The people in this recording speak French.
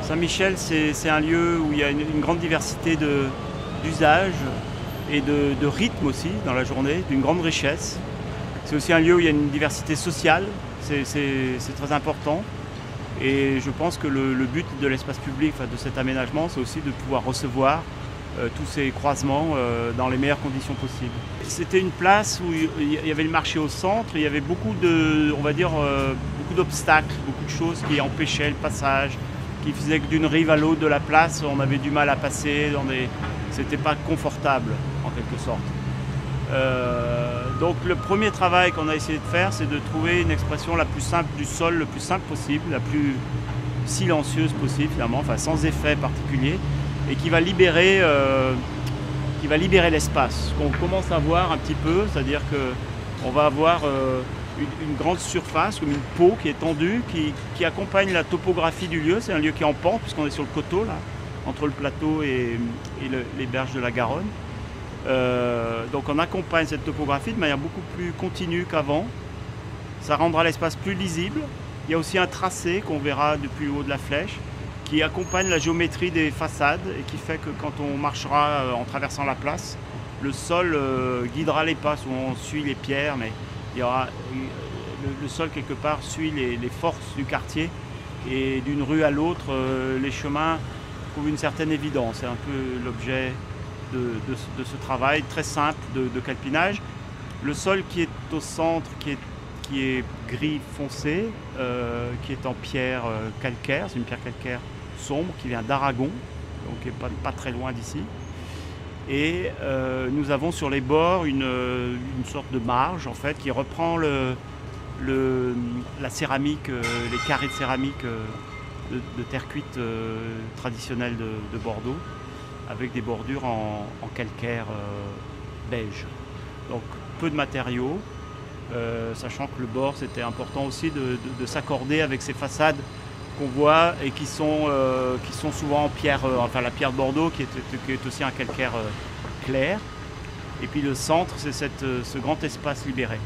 Saint-Michel, c'est un lieu où il y a une grande diversité d'usages et de rythmes aussi dans la journée, d'une grande richesse. C'est aussi un lieu où il y a une diversité sociale, c'est très important. Et je pense que le but de l'espace public, enfin, de cet aménagement, c'est aussi de pouvoir recevoir tous ces croisements dans les meilleures conditions possibles. C'était une place où il y avait le marché au centre, il y avait beaucoup on va dire, beaucoup d'obstacles, beaucoup de choses qui empêchaient le passage, qui faisaient que d'une rive à l'autre de la place, on avait du mal à passer, c'était pas confortable en quelque sorte. Donc le premier travail qu'on a essayé de faire, c'est de trouver une expression la plus simple du sol, le plus simple possible, la plus silencieuse possible finalement, enfin sans effet particulier, et qui va libérer l'espace. Ce qu'on commence à voir un petit peu, c'est-à-dire qu'on va avoir une grande surface, comme une peau qui est tendue, qui accompagne la topographie du lieu. C'est un lieu qui est en pente, puisqu'on est sur le coteau, là, entre le plateau et les berges de la Garonne. Donc on accompagne cette topographie de manière beaucoup plus continue qu'avant. Ça rendra l'espace plus lisible. Il y a aussi un tracé qu'on verra depuis le haut de la flèche qui accompagne la géométrie des façades et qui fait que quand on marchera en traversant la place, le sol guidera les pas. On suit les pierres, mais il y aura, le sol quelque part suit les forces du quartier, et d'une rue à l'autre, les chemins trouvent une certaine évidence. C'est un peu l'objet de ce travail très simple de calpinage. Le sol qui est au centre, qui est gris foncé, qui est en pierre calcaire, c'est une pierre calcaire sombre qui vient d'Aragon, donc qui n'est pas très loin d'ici. Et nous avons sur les bords une sorte de marge en fait qui reprend la céramique, les carrés de céramique de terre cuite traditionnelle de Bordeaux, avec des bordures en calcaire beige. Donc peu de matériaux, sachant que le bord c'était important aussi de s'accorder avec ces façades qu'on voit et qui sont souvent en pierre, enfin la pierre de Bordeaux qui est aussi un calcaire clair. Et puis le centre, c'est ce grand espace libéré.